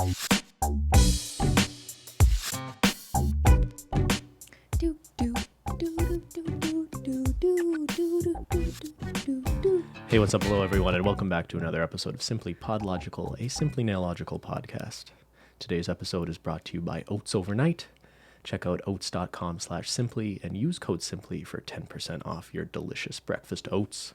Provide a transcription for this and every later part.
Hey, what's up? Hello, everyone, and welcome back to another episode of SimplyPodLogical, a Simply Nailogical podcast. Today's episode is brought to you by Oats Overnight. Check out oats.com/simply and use code SIMPLY for 10% off your delicious breakfast oats.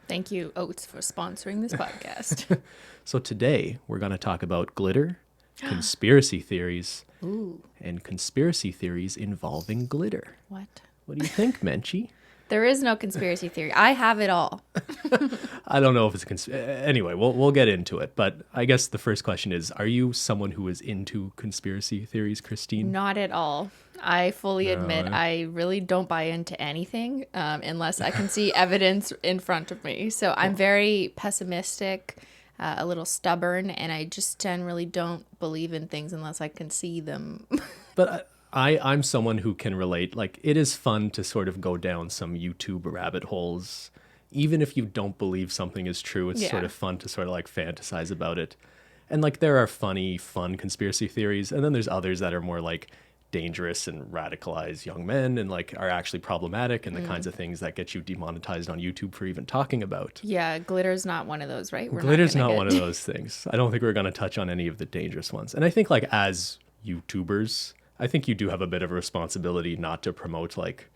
Thank you, Oats, for sponsoring this podcast. So today, we're going to talk about glitter, conspiracy theories, and conspiracy theories involving glitter. What? What do you think, Menchie? There is no conspiracy theory. I have it all. I don't know if it's anyway, we'll get into it. But I guess the first question is, are you someone who is into conspiracy theories, Cristine? Not at all. I fully admit I really don't buy into anything unless I can see evidence in front of me. So I'm very pessimistic, a little stubborn, and I just generally don't believe in things unless I can see them. But I'm someone who can relate. Like, it is fun to sort of go down some YouTube rabbit holes. Even if you don't believe something is true, it's sort of fun to sort of like fantasize about it. And like, there are fun conspiracy theories. And then there's others that are more like dangerous and radicalize young men and like are actually problematic and the kinds of things that get you demonetized on YouTube for even talking about. Yeah, glitter's not one of those, right? Glitter's not one of those things. I don't think we're going to touch on any of the dangerous ones. And I think like as YouTubers, I think you do have a bit of a responsibility not to promote like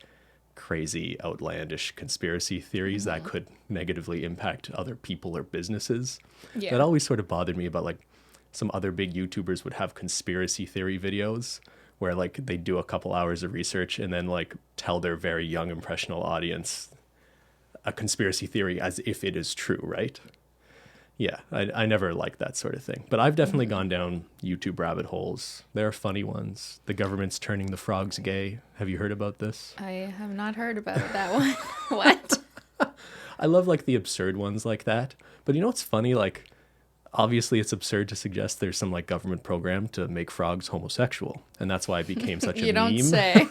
crazy, outlandish conspiracy theories that could negatively impact other people or businesses. Yeah. That always sort of bothered me about like some other big YouTubers would have conspiracy theory videos where like they do a couple hours of research and then like tell their very young impressionable audience a conspiracy theory as if it is true, right? Yeah, I never liked that sort of thing. But I've definitely gone down YouTube rabbit holes. There are funny ones. The government's turning the frogs gay. Have you heard about this? I have not heard about that one. What? I love like the absurd ones like that. But you know what's funny? Like, obviously it's absurd to suggest there's some like government program to make frogs homosexual. And that's why it became such a meme. You don't say.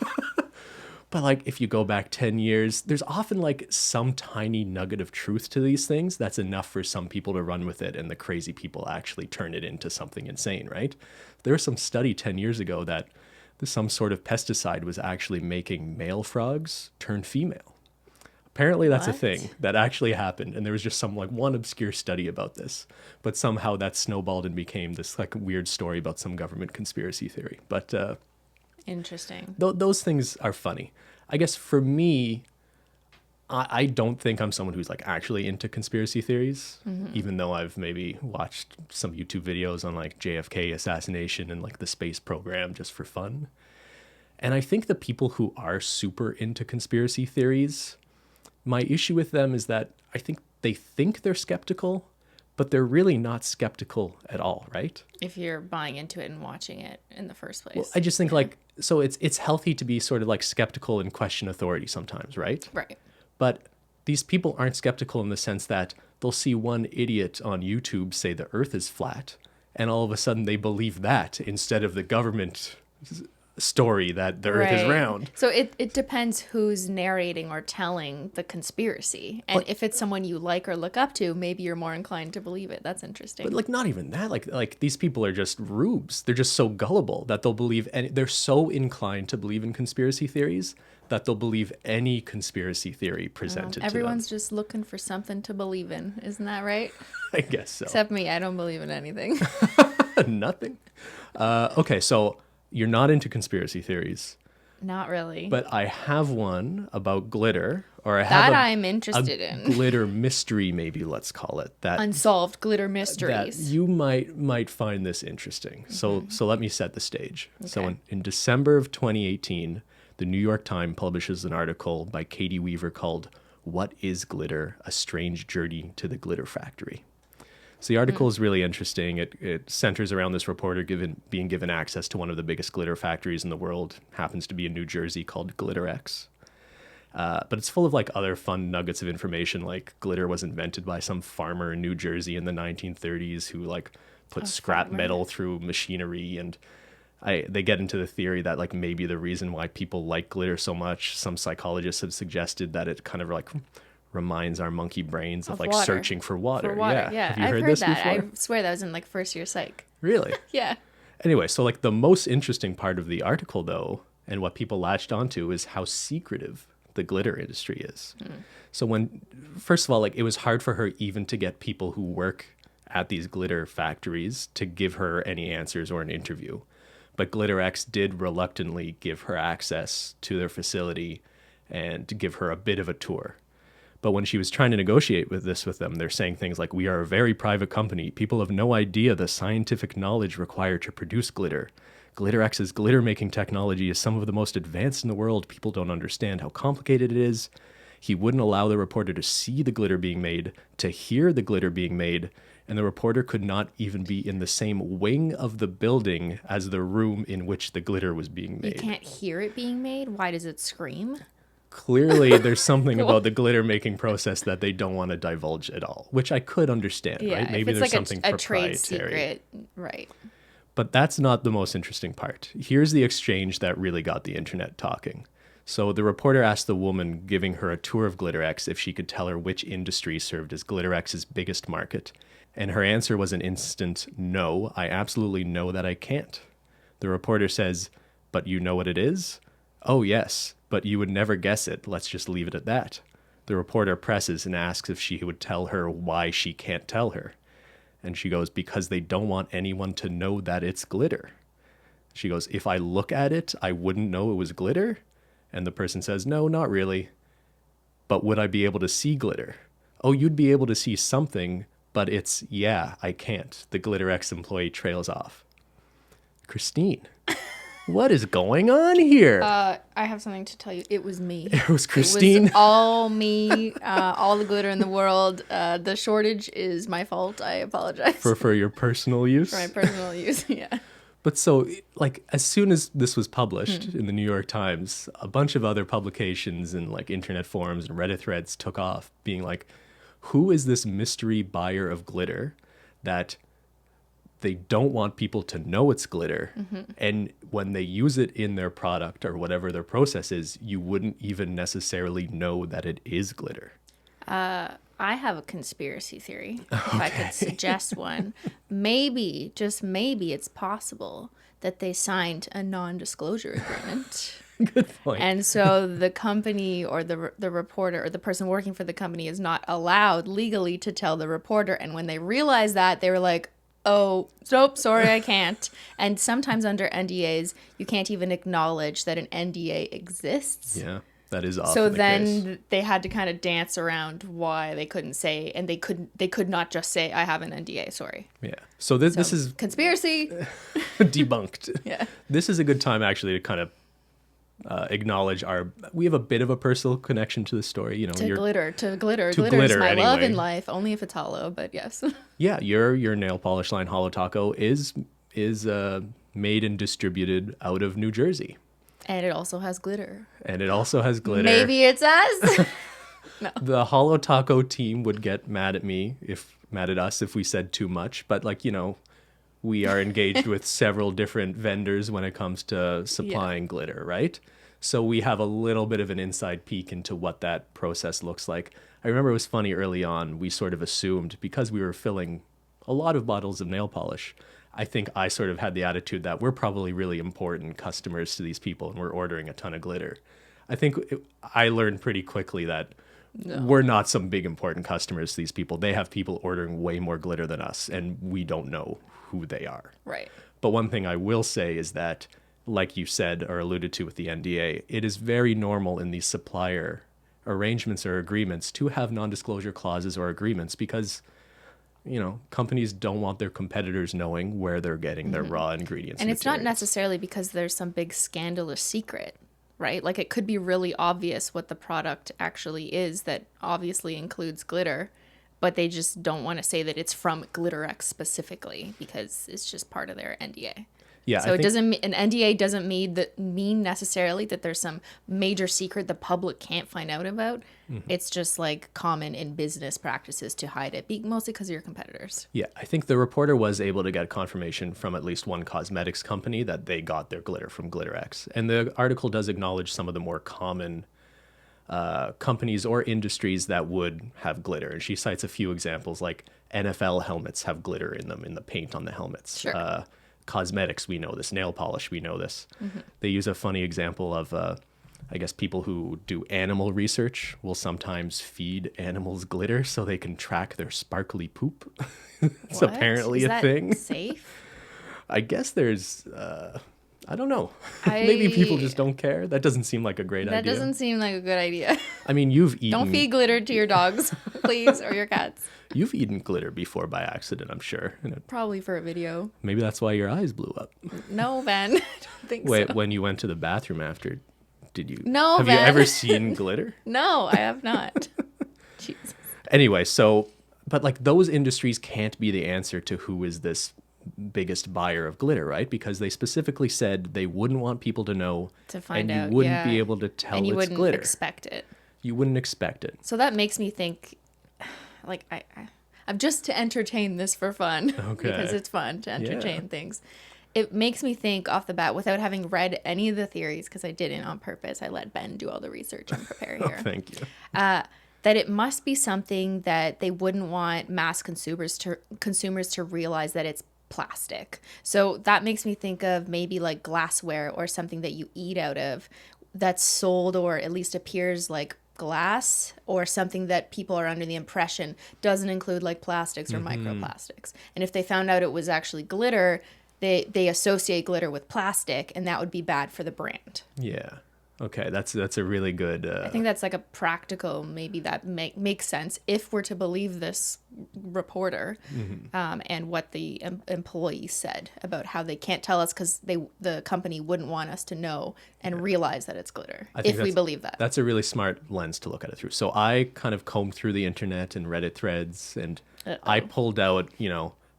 But like if you go back 10 years, there's often like some tiny nugget of truth to these things that's enough for some people to run with it and the crazy people actually turn it into something insane, right? There was some study 10 years ago that some sort of pesticide was actually making male frogs turn female. Apparently that's a thing that actually happened, and there was just some like one obscure study about this, but somehow that snowballed and became this like weird story about some government conspiracy theory. But Interesting. those things are funny. I guess for me, I don't think I'm someone who's like actually into conspiracy theories, even though I've maybe watched some YouTube videos on like JFK assassination and like the space program just for fun. And I think the people who are super into conspiracy theories, my issue with them is that I think they think they're skeptical, but they're really not skeptical at all, right? If you're buying into it and watching it in the first place. Well, I just think like, so it's healthy to be sort of like skeptical and question authority sometimes, right? Right. But these people aren't skeptical in the sense that they'll see one idiot on YouTube say the earth is flat, and all of a sudden they believe that instead of the government story that the earth is round. So it depends who's narrating or telling the conspiracy. And if it's someone you like or look up to, maybe you're more inclined to believe it. That's interesting. But like not even that, like these people are just rubes. They're just so gullible that they'll believe, and they're so inclined to believe in conspiracy theories that they'll believe any conspiracy theory presented to them. Everyone's just looking for something to believe in. Isn't that right? I guess so. Except me. I don't believe in anything. Nothing. Okay, so you're not into conspiracy theories. Not really. But I have one about glitter, or I have I'm interested in. Glitter mystery, maybe let's call it that. Unsolved glitter mysteries. That you might find this interesting. So let me set the stage. Okay. So in December of 2018, the New York Times publishes an article by Katie Weaver called "What is Glitter? A Strange Journey to the Glitter Factory." So the article is really interesting. It centers around this reporter being given access to one of the biggest glitter factories in the world. Happens to be in New Jersey, called Glitter X. But it's full of like other fun nuggets of information, like glitter was invented by some farmer in New Jersey in the 1930s who like put scrap metal through machinery. And they get into the theory that like maybe the reason why people like glitter so much, some psychologists have suggested that it kind of like reminds our monkey brains of like water. searching for water. For water, yeah. Have you I've heard heard this that. before? I swear that was in like first year psych. Really? Yeah. Anyway, so like the most interesting part of the article though, and what people latched onto, is how secretive the glitter industry is. So first of all, like it was hard for her even to get people who work at these glitter factories to give her any answers or an interview. But GlitterX did reluctantly give her access to their facility and to give her a bit of a tour. But when she was trying to negotiate with them, they're saying things like, "We are a very private company. People have no idea the scientific knowledge required to produce glitter. GlitterX's glitter making technology is some of the most advanced in the world. People don't understand how complicated it is." He wouldn't allow the reporter to see the glitter being made, to hear the glitter being made, and the reporter could not even be in the same wing of the building as the room in which the glitter was being made. You can't hear it being made? Why does it scream? Clearly, there's something about the glitter making process that they don't want to divulge at all, which I could understand, right? Maybe if it's there's like something a trade proprietary. secret, right? But that's not the most interesting part. Here's the exchange that really got the internet talking. So the reporter asked the woman giving her a tour of GlitterX if she could tell her which industry served as GlitterX's biggest market. And her answer was an instant no. I absolutely know that I can't. The reporter says, "But you know what it is?" "Oh, yes, but you would never guess it. Let's just leave it at that." The reporter presses and asks if she would tell her why she can't tell her. And she goes, "Because they don't want anyone to know that it's glitter." She goes, "If I look at it, I wouldn't know it was glitter?" And the person says, "No, not really." "But would I be able to see glitter?" "Oh, you'd be able to see something, but yeah, I can't." The GlitterX employee trails off. Cristine, what is going on here? I have something to tell you. It was me. It was Cristine. It was all me. All the glitter in the world. The shortage is my fault. I apologize. For your personal use? For my personal use, yeah. But so, like, as soon as this was published in the New York Times, a bunch of other publications and, like, internet forums and Reddit threads took off, being like, who is this mystery buyer of glitter that they don't want people to know it's glitter? And when they use it in their product or whatever their process is, you wouldn't even necessarily know that it is glitter. I have a conspiracy theory, if I could suggest one. Maybe, just maybe, it's possible that they signed a non-disclosure agreement. Good point. And so the company or the reporter or the person working for the company is not allowed legally to tell the reporter. And when they realized that, they were like, "Oh, nope, sorry, I can't." And sometimes under NDAs, you can't even acknowledge that an NDA exists. Yeah. That is often So the then case. they had to kind of dance around why they couldn't say, and they could not just say, "I have an NDA, sorry." Yeah. So this is Conspiracy. debunked. Yeah. This is a good time actually to kind of acknowledge we have a bit of a personal connection to the story. You know, To glitter. Glitter is glitter, my love anyway. in life, only if it's hollow, but yes. Yeah, your nail polish line Holo Taco is made and distributed out of New Jersey. And it also has glitter. And it also has glitter. Maybe it's us. The Holo Taco team would get mad at us if we said too much, but like, you know, we are engaged with several different vendors when it comes to supplying glitter, right? So we have a little bit of an inside peek into what that process looks like. I remember it was funny early on, we sort of assumed because we were filling a lot of bottles of nail polish, I think I sort of had the attitude that we're probably really important customers to these people and we're ordering a ton of glitter. I think I learned pretty quickly that we're not some big important customers to these people. They have people ordering way more glitter than us and we don't know who they are. Right. But one thing I will say is that, like you said or alluded to with the NDA, it is very normal in these supplier arrangements or agreements to have non-disclosure clauses or agreements because, you know, companies don't want their competitors knowing where they're getting their raw ingredients. And it's not materials. necessarily because there's some big scandalous secret, right? Like it could be really obvious what the product actually is that obviously includes glitter, but they just don't want to say that it's from GlitterX specifically because it's just part of their NDA. Yeah. So an NDA doesn't mean necessarily that there's some major secret the public can't find out about. It's just like common in business practices to hide it, mostly because of your competitors. Yeah, I think the reporter was able to get confirmation from at least one cosmetics company that they got their glitter from GlitterX. And the article does acknowledge some of the more common companies or industries that would have glitter. And she cites a few examples, like NFL helmets have glitter in them, in the paint on the helmets. Sure. Cosmetics, we know this. Nail polish, we know this. They use a funny example of, I guess, people who do animal research will sometimes feed animals glitter so they can track their sparkly poop. It's What? apparently Is a that thing. safe? I guess there's, I don't know. Maybe people I- just don't care. That doesn't seem like a great That idea. doesn't seem like a good idea. I mean, you've eaten Don't feed glitter to your dogs, please, or your cats. you've eaten glitter before by accident, I'm sure. Probably for a video. Maybe that's why your eyes blew up. No, Ben. I don't think Wait, so. when you went to the bathroom after, did you? No, Have you Ben. ever seen glitter? No, I have not. Jesus. Anyway, so, but like those industries can't be the answer to who is this biggest buyer of glitter, right? Because they specifically said they wouldn't want people to know, To find and out, you wouldn't yeah. be able to tell And you it's wouldn't glitter. expect it. You wouldn't expect it. So that makes me think, like, I'm just to entertain this for fun. Okay. Because it's fun to entertain Yeah. things. It makes me think off the bat, without having read any of the theories, because I didn't on purpose. I let Ben do all the research and prepare here. Thank you. That it must be something that they wouldn't want mass consumers to realize that it's plastic. So that makes me think of maybe like glassware or something that you eat out of that's sold or at least appears like glass, or something that people are under the impression doesn't include like plastics or microplastics. And if they found out it was actually glitter, they associate glitter with plastic, and that would be bad for the brand. Yeah. Okay, that's a really good. I think that's like a practical, maybe that makes sense if we're to believe this reporter and what the employee said about how they can't tell us because the company wouldn't want us to know and realize that it's glitter, I think if we believe that. That's a really smart lens to look at it through. So I kind of combed through the internet and Reddit threads, and I pulled out,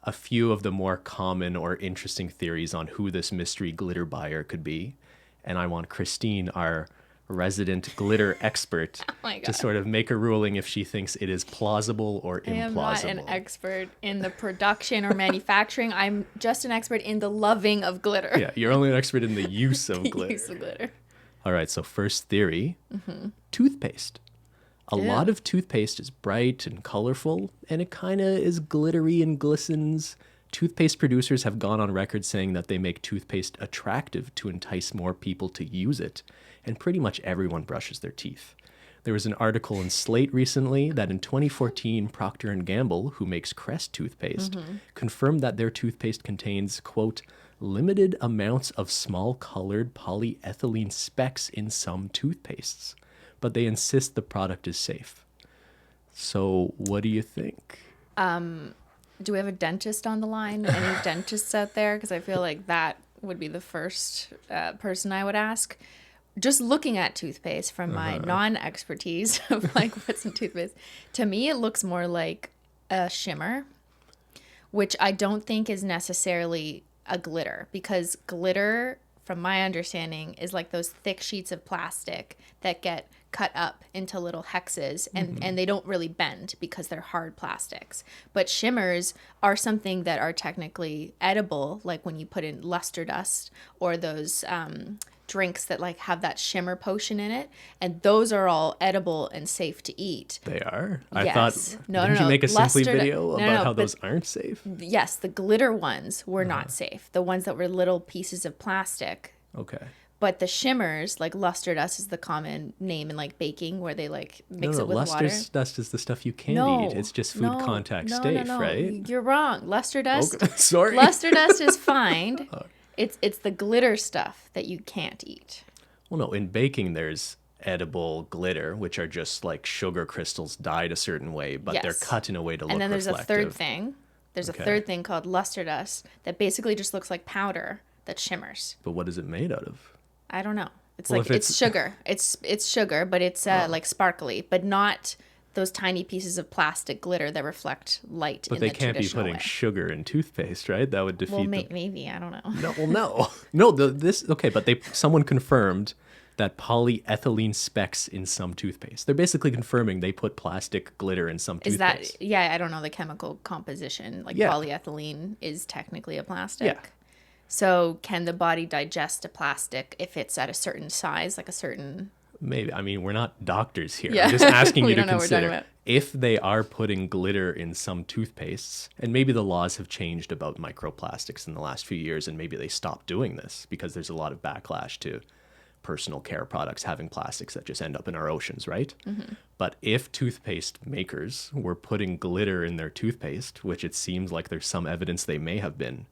a few of the more common or interesting theories on who this mystery glitter buyer could be. And I want Cristine, our resident glitter expert, my to God. sort of make a ruling if she thinks it is plausible or I am not an implausible. expert in the production or manufacturing. I'm just an expert in the loving of glitter. Yeah, you're only an expert in the use of glitter. Use of glitter. All right, so first theory, toothpaste. A lot of toothpaste is bright and colorful, and it kind of is glittery and glistens. Toothpaste producers have gone on record saying that they make toothpaste attractive to entice more people to use it, and pretty much everyone brushes their teeth. There was an article in Slate recently that in 2014, Procter & Gamble, who makes Crest toothpaste, confirmed that their toothpaste contains, quote, limited amounts of small colored polyethylene specks in some toothpastes, but they insist the product is safe. So what do you think? Do we have a dentist on the line? Any dentists out there? Because I feel like that would be the first person I would ask. Just looking at toothpaste from my non-expertise of like what's in toothpaste, to me it looks more like a shimmer, which I don't think is necessarily a glitter, because glitter, from my understanding, is like those thick sheets of plastic that get cut up into little hexes, and they don't really bend because they're hard plastics. But shimmers are something that are technically edible, like when you put in luster dust or those drinks that like have that shimmer potion in it, and those are all edible and safe to eat. They are? I Yes. thought, No, didn't no, you no. make a Simply Luster- video no, about no, how but- those aren't safe? Yes, the glitter ones were not safe. The ones that were little pieces of plastic. Okay. But the shimmers, like luster dust is the common name in like baking, where they like mix No, it with luster water. dust is the stuff you can't No, eat. It's just food no, contact no, safe, no. right? You're wrong. Luster dust. Okay. Sorry. Luster dust is fine. It's the glitter stuff that you can't eat. Well, no, in baking, there's edible glitter, which are just like sugar crystals dyed a certain way, but they're Yes. cut in a way to look And then there's reflective. a third thing. There's Okay. a third thing called luster dust that basically just looks like powder that shimmers. But what is it made out of? I don't know. It's Well, like if it's sugar. It's sugar, but it's like sparkly, but not those tiny pieces of plastic glitter that reflect light But in they the can't be traditional putting way. sugar in toothpaste, right? That would defeat Well, the... maybe I don't know. No, well, no. No, okay, but someone confirmed that polyethylene specks in some toothpaste. They're basically confirming they put plastic glitter in some Is toothpaste. that yeah? I don't know the chemical composition. Like Yeah. polyethylene is technically a plastic. Yeah. So can the body digest a plastic if it's at a certain size, like a certain Maybe. I mean, we're not doctors here. Yeah. I'm just asking We you to don't know what we're talking consider about. if they are putting glitter in some toothpastes, and maybe the laws have changed about microplastics in the last few years, and maybe they stopped doing this because there's a lot of backlash to personal care products having plastics that just end up in our oceans, right? But if toothpaste makers were putting glitter in their toothpaste, which it seems like there's some evidence they may have been,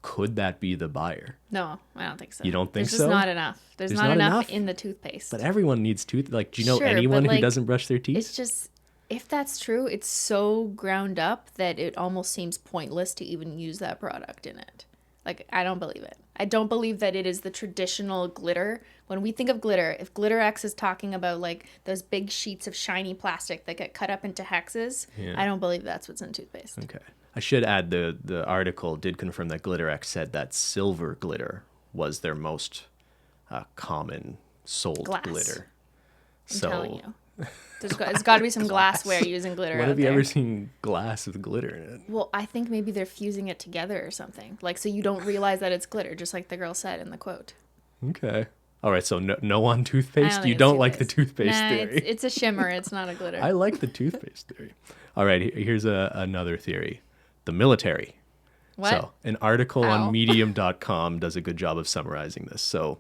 could that be the buyer? No, I don't think so. You don't think There's so? just not enough. There's not enough in the toothpaste. But everyone needs tooth. Like, do you know Sure, anyone but, who like, doesn't brush their teeth? It's just, if that's true, it's so ground up that it almost seems pointless to even use that product in it. Like, I don't believe it. I don't believe that it is the traditional glitter. When we think of glitter, if Glitter X is talking about, like, those big sheets of shiny plastic that get cut up into hexes, I don't believe that's what's in toothpaste. Okay. I should add the article did confirm that Glitter X said that silver glitter was their most common sold Glass. glitter. I'm telling you. There's got to be some glassware using glitter When out have you there. ever seen glass with glitter in it? Well, I think maybe they're fusing it together or something. Like, so you don't realize that it's glitter, just like the girl said in the quote. Okay. All right, so no on I toothpaste? think You it's don't like the toothpaste. toothpaste Nah, theory? it's a shimmer. It's not a glitter. I like the toothpaste theory. All right, here's another theory. The military. What? So, an article Ow. on medium.com does a good job of summarizing this. So,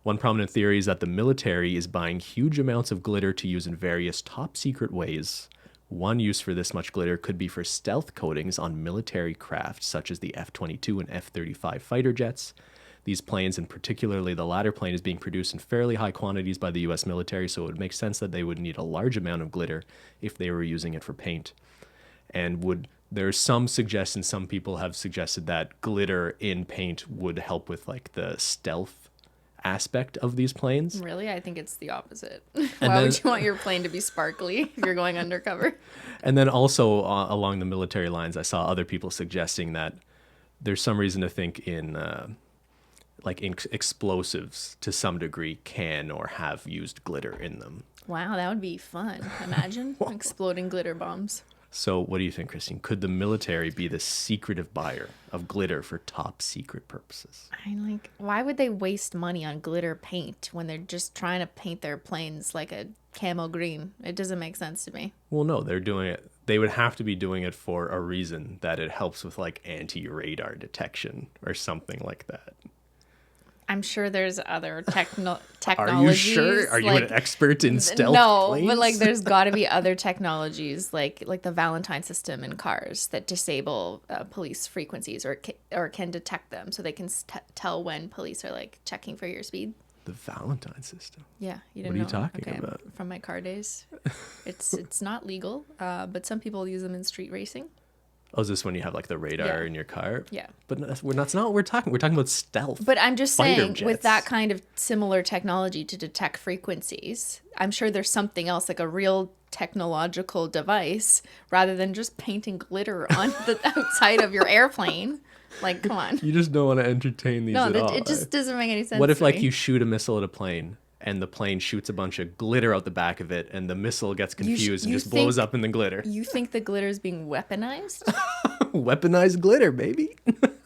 one prominent theory is that the military is buying huge amounts of glitter to use in various top secret ways. One use for this much glitter could be for stealth coatings on military craft, such as the F-22 and F-35 fighter jets. These planes, and particularly the latter plane, is being produced in fairly high quantities by the U.S. military, so it would make sense that they would need a large amount of glitter if they were using it for paint. And there's some suggestions, some people have suggested that glitter in paint would help with like the stealth aspect of these planes. Really? I think it's the opposite. And Why would then- you want your plane to be sparkly if you're going undercover? And then also along the military lines, I saw other people suggesting that there's some reason to think in explosives to some degree can or have used glitter in them. Wow, that would be fun. Imagine exploding glitter bombs. So what do you think, Christine? Could the military be the secretive buyer of glitter for top secret purposes? Why would they waste money on glitter paint when they're just trying to paint their planes like a camo green? It doesn't make sense to me. Well, no, they're doing it. They would have to be doing it for a reason that it helps with like anti-radar detection or something like that. I'm sure there's other technologies. Are you sure? Are you an expert in stealth planes? But like there's got to be other technologies like the Valentine system in cars that disable police frequencies or can detect them so they can tell when police are like checking for your speed. The Valentine system. Yeah, you What didn't are you know. talking Okay, about? from my car days. It's not legal, but some people use them in street racing. Oh, is this when you have like the radar in your car? Yeah. But that's not what we're talking. We're talking about stealth. But I'm just fighter saying, jets. with that kind of similar technology to detect frequencies, I'm sure there's something else, like a real technological device, rather than just painting glitter on the outside of your airplane. Like, come on. You just don't want to entertain these No, at all. it just doesn't make any sense. What if to like me. you shoot a missile at a plane and the plane shoots a bunch of glitter out the back of it and the missile gets confused and you just blows think- up in the glitter? You think the glitter is being weaponized? Weaponized glitter, baby.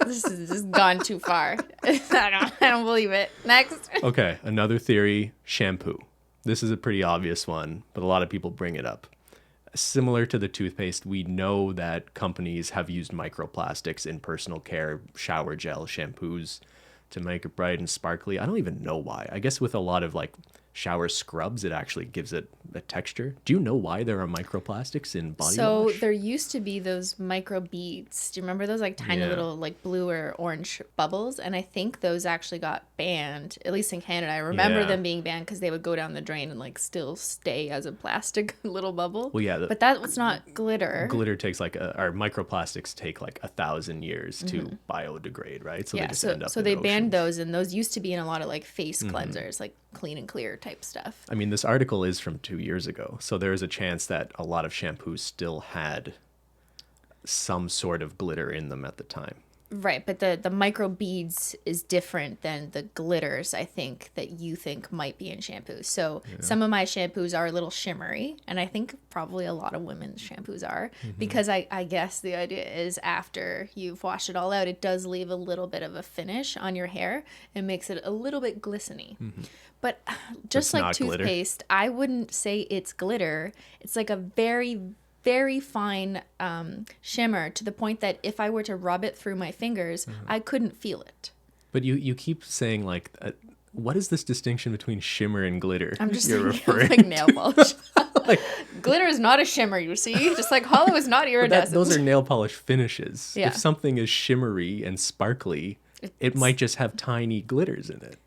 This has just gone too far. I don't believe it. Next. Okay, another theory, shampoo. This is a pretty obvious one, but a lot of people bring it up. Similar to the toothpaste, we know that companies have used microplastics in personal care, shower gel, shampoos to make it bright and sparkly. I don't even know why. I guess with a lot of like shower scrubs, it actually gives it a texture. Do you know why there are microplastics in body So wash? there used to be those micro beads. Do you remember those like tiny Yeah. little like blue or orange bubbles? And I think those actually got banned, at least in Canada. I remember Yeah. them being banned because they would go down the drain and like still stay as a plastic little bubble. Well, yeah, but that was not glitter. Glitter takes like or microplastics take like 1,000 years to biodegrade, right? So Yeah, they just end up so in they oceans. banned those, and those used to be in a lot of like face cleansers, like Clean and Clear type stuff. I mean, this article is from 2 years ago, so there is a chance that a lot of shampoos still had some sort of glitter in them at the time. Right, but the micro beads is different than the glitters, I think, that you think might be in shampoos. So some of my shampoos are a little shimmery, and I think probably a lot of women's shampoos are, because I guess the idea is after you've washed it all out, it does leave a little bit of a finish on your hair and makes it a little bit glistening. But just like toothpaste, glitter. I wouldn't say it's glitter. It's like a very, very fine shimmer, to the point that if I were to rub it through my fingers, I couldn't feel it. But you keep saying like, what is this distinction between shimmer and glitter? I'm just referring like nail polish. Like, glitter is not a shimmer, you see? Just like holo is not iridescent. Those are nail polish finishes. Yeah. If something is shimmery and sparkly, it might just have tiny glitters in it.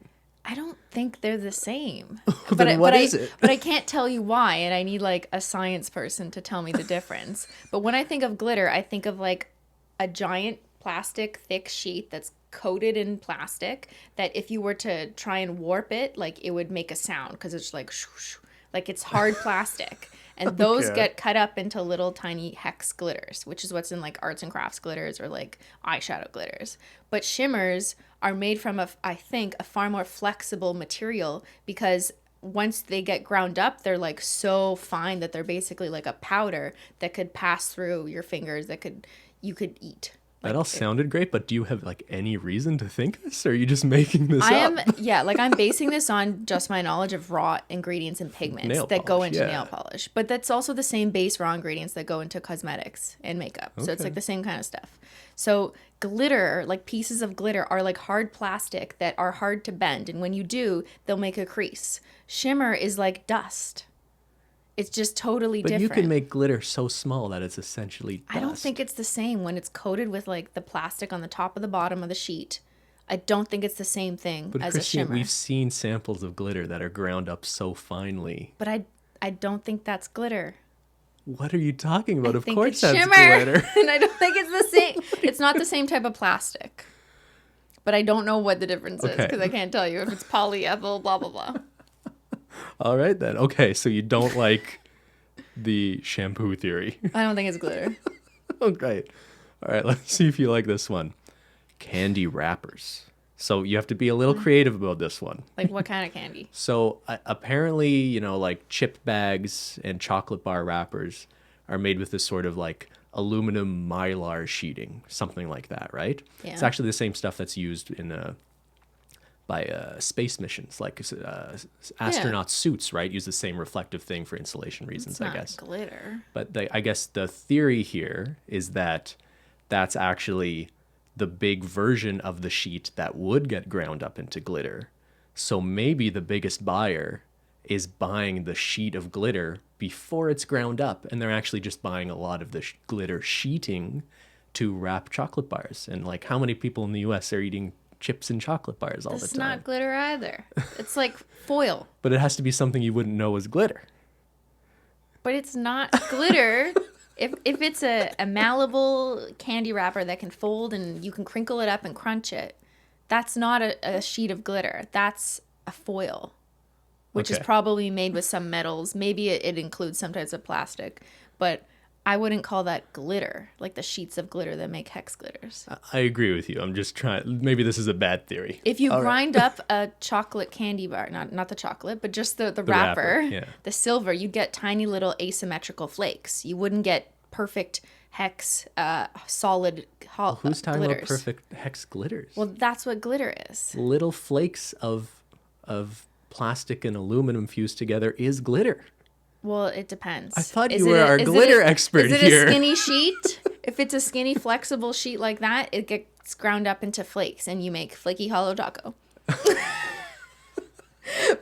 I don't think they're the same. Then what is it? But I can't tell you why, and I need like a science person to tell me the difference. But when I think of glitter, I think of like a giant plastic thick sheet that's coated in plastic, that if you were to try and warp it, like it would make a sound, because it's like shoo, like it's hard plastic. And those get cut up into little tiny hex glitters, which is what's in like arts and crafts glitters or like eyeshadow glitters. But shimmers are made from, I think, a far more flexible material, because once they get ground up, they're like so fine that they're basically like a powder that could pass through your fingers, that you could eat. That all sounded great, but do you have like any reason to think this, or are you just making this up? I'm basing this on just my knowledge of raw ingredients and pigments go into nail polish. But that's also the same base raw ingredients that go into cosmetics and makeup. So it's like the same kind of stuff. So glitter, like pieces of glitter, are like hard plastic that are hard to bend. And when you do, they'll make a crease. Shimmer is like dust. It's just totally different. But you can make glitter so small that it's essentially dust. I don't think it's the same when it's coated with like the plastic on the top of the bottom of the sheet. I don't think it's the same thing as a shimmer. We've seen samples of glitter that are ground up so finely. But I don't think that's glitter. What are you talking about? Of course that's shimmer. Glitter. And I don't think it's the same. It's not the same type of plastic. But I don't know what the difference is, because I can't tell you if it's polyethyl, blah, blah, blah. All right, then. Okay, so you don't like the shampoo theory. I don't think it's glitter. Okay. All right, let's see if you like this one. Candy wrappers. So you have to be a little creative about this one. Like what kind of candy? So apparently, like chip bags and chocolate bar wrappers are made with this sort of like aluminum mylar sheeting, something like that, right? Yeah. It's actually the same stuff that's used in by space missions, like astronaut suits, right? Use the same reflective thing for insulation reasons, I guess. Glitter. But I guess the theory here is that that's actually the big version of the sheet that would get ground up into glitter. So maybe the biggest buyer is buying the sheet of glitter before it's ground up, and they're actually just buying a lot of the glitter sheeting to wrap chocolate bars. And like, how many people in the US are eating chips and chocolate bars all the time? It's not glitter either. It's like foil. But it has to be something you wouldn't know is glitter. But it's not glitter. If it's a malleable candy wrapper that can fold and you can crinkle it up and crunch it, that's not a sheet of glitter. That's a foil, which is probably made with some metals. Maybe it includes some types of plastic, but I wouldn't call that glitter, like the sheets of glitter that make hex glitters. I agree with you. I'm just trying. Maybe this is a bad theory. If you grind up a chocolate candy bar, not the chocolate, but just the wrapper, the silver, you get tiny little asymmetrical flakes. You wouldn't get perfect hex solid who's talking glitters. About perfect hex glitters? Well, that's what glitter is. Little flakes of plastic and aluminum fused together is glitter. Well, it depends. I thought you were our glitter expert here. Is it a skinny sheet? If it's a skinny, flexible sheet like that, it gets ground up into flakes, and you make flaky hollow taco.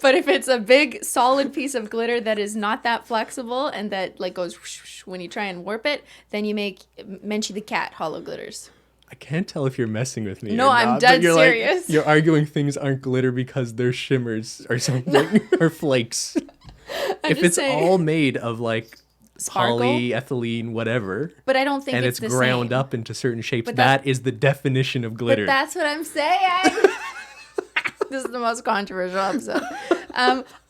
But if it's a big, solid piece of glitter that is not that flexible and that like goes whoosh, when you try and warp it, then you make Menchie the cat hollow glitters. I can't tell if you're messing with me. No, I'm dead serious. Like, you're arguing things aren't glitter because they're shimmers or something, or flakes. If it's all made of like sparkle? Polyethylene, whatever, but I don't think and it's the ground same. Up into certain shapes, that is the definition of glitter. But that's what I'm saying. This is the most controversial episode.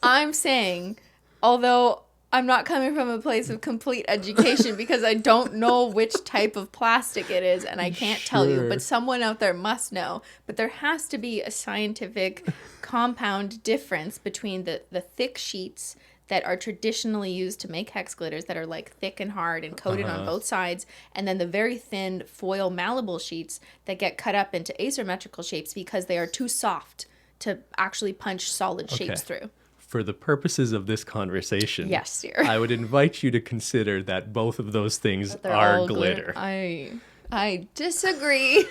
I'm saying, although I'm not coming from a place of complete education because I don't know which type of plastic it is and I can't tell you, but someone out there must know. But there has to be a scientific compound difference between the thick sheets that are traditionally used to make hex glitters that are like thick and hard and coated on both sides, and then the very thin foil malleable sheets that get cut up into asymmetrical shapes because they are too soft to actually punch solid shapes through. For the purposes of this conversation, yes, dear, I would invite you to consider that both of those things are glitter. I disagree.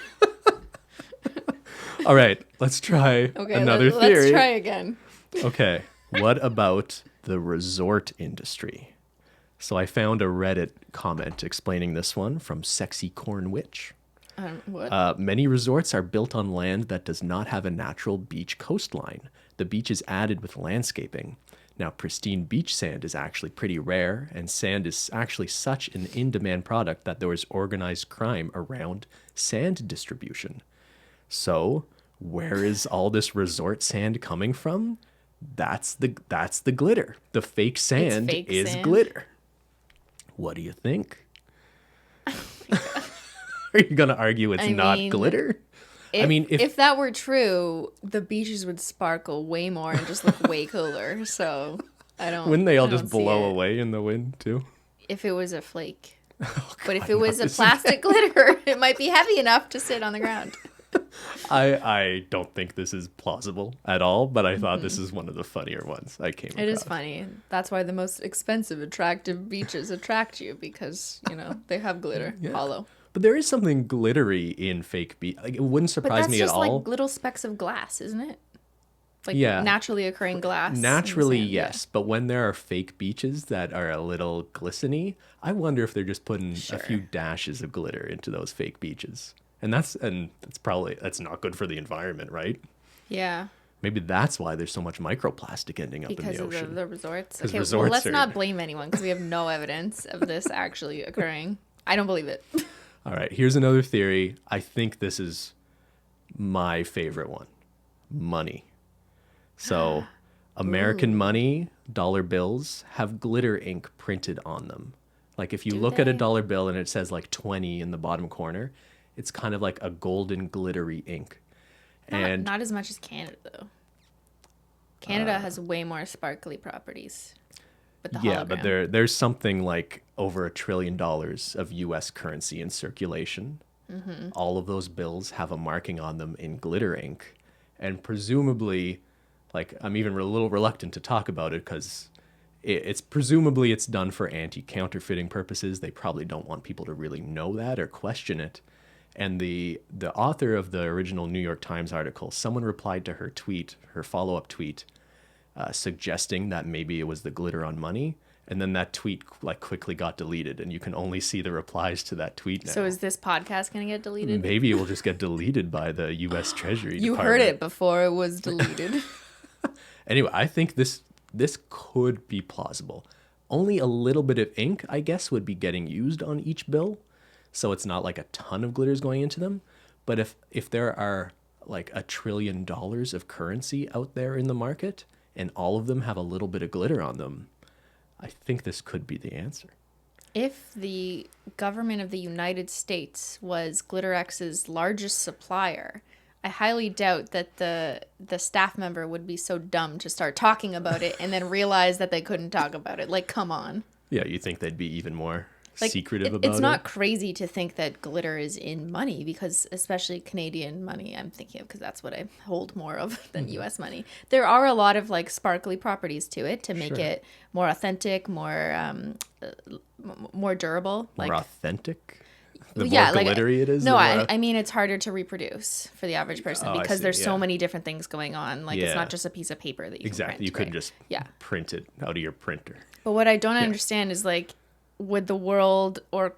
All right, let's try another theory. Let's try again. Okay, what about the resort industry? So I found a Reddit comment explaining this one from Sexy Corn Witch. What? Many resorts are built on land that does not have a natural beach coastline. The beach is added with landscaping. Now, pristine beach sand is actually pretty rare, and sand is actually such an in-demand product that there was organized crime around sand distribution. So, where is all this resort sand coming from? That's the glitter. The fake sand is glitter. What do you think? Are you going to argue it's not glitter? If that were true, the beaches would sparkle way more and just look way cooler. So I don't. Wouldn't they all just blow away in the wind too? If it was a flake. But if it was a plastic glitter, it might be heavy enough to sit on the ground. I don't think this is plausible at all, but I thought this is one of the funnier ones I came across. It is funny. That's why the most expensive, attractive beaches attract you because, they have glitter. Holo. But there is something glittery in fake beach. Like, it wouldn't surprise me at all. But that's just like little specks of glass, isn't it? Like naturally occurring glass. Naturally, yes. But when there are fake beaches that are a little glisteny, I wonder if they're just putting a few dashes of glitter into those fake beaches. And that's not good for the environment, right? Yeah. Maybe that's why there's so much microplastic ending up in the ocean. Because of the resorts. Okay, well, let's not blame anyone because we have no evidence of this actually occurring. I don't believe it. All right, here's another theory. I think this is my favorite one. Money. So, American money, dollar bills, have glitter ink printed on them. Like if you look at a dollar bill and it says like 20 in the bottom corner, it's kind of like a golden glittery ink. Not as much as Canada, though. Canada has way more sparkly properties. But there's something like over $1 trillion of U.S. currency in circulation. Mm-hmm. All of those bills have a marking on them in glitter ink. And presumably, like, I'm even a little reluctant to talk about it because it's presumably it's done for anti-counterfeiting purposes. They probably don't want people to really know that or question it. And the author of the original New York Times article, someone replied to her tweet, her follow-up tweet, suggesting that maybe it was the glitter on money. And then that tweet quickly got deleted, and you can only see the replies to that tweet now. So is this podcast going to get deleted? Maybe it will just get deleted by the U.S. Treasury Department. You heard it before it was deleted. Anyway, I think this could be plausible. Only a little bit of ink, I guess, would be getting used on each bill. So it's not like a ton of glitters going into them. But if there are like $1 trillion of currency out there in the market and all of them have a little bit of glitter on them, I think this could be the answer. If the government of the United States was GlitterX's largest supplier, I highly doubt that the staff member would be so dumb to start talking about it and then realize that they couldn't talk about it. Like, come on. Yeah, you think they'd be even more secretive about it? It's not crazy to think that glitter is in money because especially Canadian money I'm thinking of because that's what I hold more of than U.S. money. There are a lot of like sparkly properties to it to make it more authentic, more durable. More authentic? The more yeah, glittery it is? No, I mean it's harder to reproduce for the average person because there's so many different things going on. Like it's not just a piece of paper that you can print. You couldn't just print it out of your printer. But what I don't understand is like, would the world or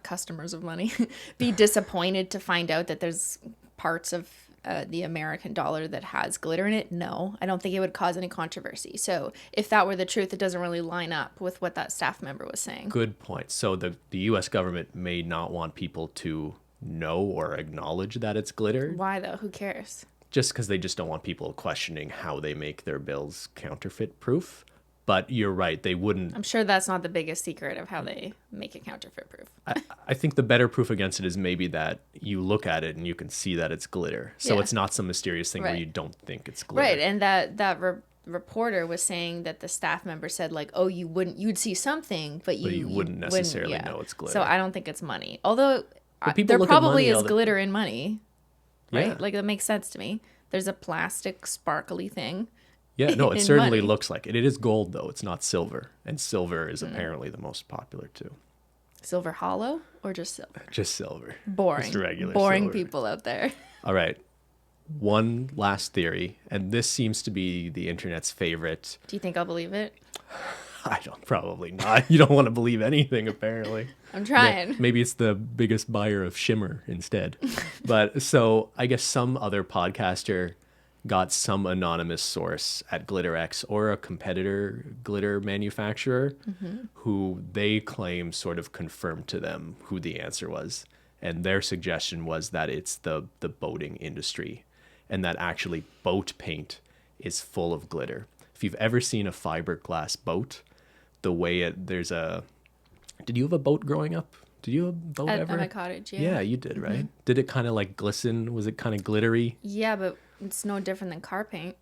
customers of money be disappointed to find out that there's parts of the American dollar that has glitter in it? No, I don't think it would cause any controversy. So if that were the truth, it doesn't really line up with what that staff member was saying. Good point. So the U.S. government may not want people to know or acknowledge that it's glitter. Why though? Who cares? Just because they just don't want people questioning how they make their bills counterfeit proof. But you're right, they wouldn't. I'm sure that's not the biggest secret of how they make it counterfeit proof. I think the better proof against it is maybe that you look at it and you can see that it's glitter. So it's not some mysterious thing where you don't think it's glitter. Right, and that reporter was saying that the staff member said like, oh, you'd see something, but you wouldn't necessarily know it's glitter. So I don't think it's money. Although there probably is glitter in money, right? Yeah. Like that makes sense to me. There's a plastic sparkly thing. Yeah, no, it certainly money. looks like it. It is gold, though. It's not silver. And silver is apparently the most popular, too. Silver hollow or just silver? Just silver. Boring. Just regular Boring silver. people out there. All right. One last theory, and this seems to be the internet's favorite. Do you think I'll believe it? I don't, probably not. You don't want to believe anything, apparently. I'm trying. Maybe it's the biggest buyer of shimmer instead. But so I guess some other podcaster got some anonymous source at GlitterX or a competitor glitter manufacturer who they claim sort of confirmed to them who the answer was. And their suggestion was that it's the boating industry and that actually boat paint is full of glitter. If you've ever seen a fiberglass boat, the way did you have a boat growing up? Did you have a boat ever? At my cottage, yeah. Yeah, you did, right? Did it kind of like glisten? Was it kind of glittery? Yeah, but it's no different than car paint.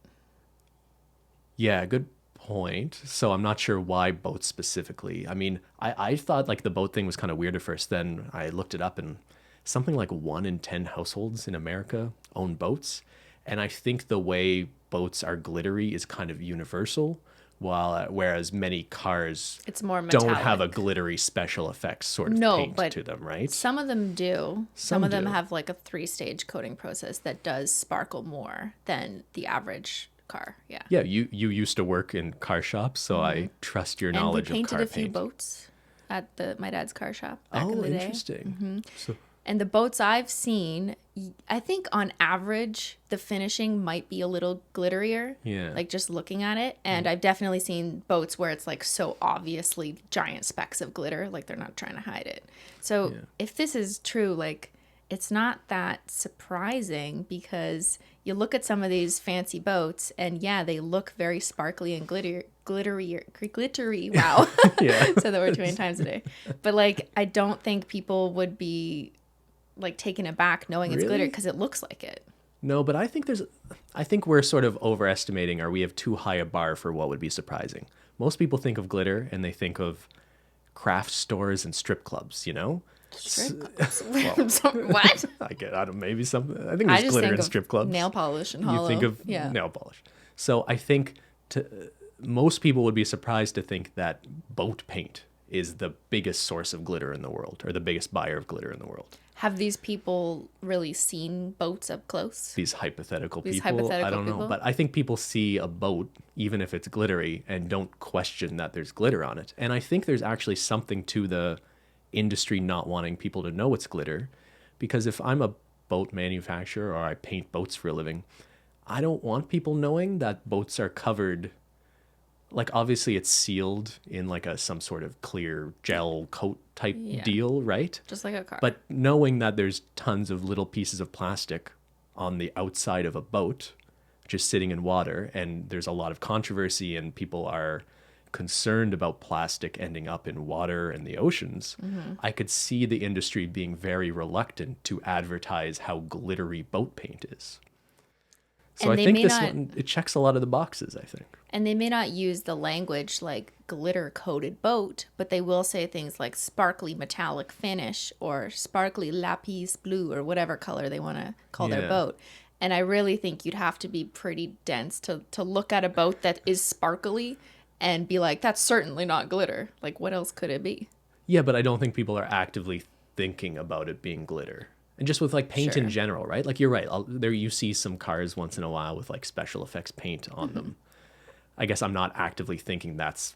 Yeah, good point. So I'm not sure why boats specifically. I mean, I thought like the boat thing was kind of weird at first. Then I looked it up and something like 1 in 10 households in America own boats. And I think the way boats are glittery is kind of universal, whereas many cars it's more metallic. Don't have a glittery special effects sort of paint to them, right? Some of them do. Some of them do. have like a 3-stage coating process that does sparkle more than the average car. Yeah. Yeah, you used to work in car shops, so I trust your knowledge of car paint. And we painted a few boats at my dad's car shop back in the day. Oh, interesting. So, and the boats I've seen, I think on average, the finishing might be a little glitterier. Yeah. Like just looking at it. And I've definitely seen boats where it's like so obviously giant specks of glitter, like they're not trying to hide it. So if this is true, like it's not that surprising because you look at some of these fancy boats and yeah, they look very sparkly and glittery. Wow. Yeah. Said that word too many times a day. But like, I don't think people would be like taken aback knowing it's glitter because it looks like it. No, but I think we're sort of overestimating or we have too high a bar for what would be surprising. Most people think of glitter and they think of craft stores and strip clubs, you know? Strip clubs? What? I don't maybe something. I think there's glitter in strip clubs. Nail polish and holo. You think of nail polish. So I think most people would be surprised to think that boat paint is the biggest source of glitter in the world or the biggest buyer of glitter in the world. Have these people really seen boats up close? These hypothetical people? I don't know. But I think people see a boat, even if it's glittery, and don't question that there's glitter on it. And I think there's actually something to the industry not wanting people to know it's glitter. Because if I'm a boat manufacturer or I paint boats for a living, I don't want people knowing that boats are covered. Like, obviously, it's sealed in like some sort of clear gel coat type deal, right? Just like a car. But knowing that there's tons of little pieces of plastic on the outside of a boat just sitting in water, and there's a lot of controversy and people are concerned about plastic ending up in water and the oceans, I could see the industry being very reluctant to advertise how glittery boat paint is. So I think one, it checks a lot of the boxes, I think. And they may not use the language like glitter-coated boat, but they will say things like sparkly metallic finish or sparkly lapis blue or whatever color they want to call their boat. And I really think you'd have to be pretty dense to look at a boat that is sparkly and be like, that's certainly not glitter. Like, what else could it be? Yeah, but I don't think people are actively thinking about it being glitter. And just with like paint in general, right? Like you're right. There you see some cars once in a while with like special effects paint on them. I guess I'm not actively thinking that's,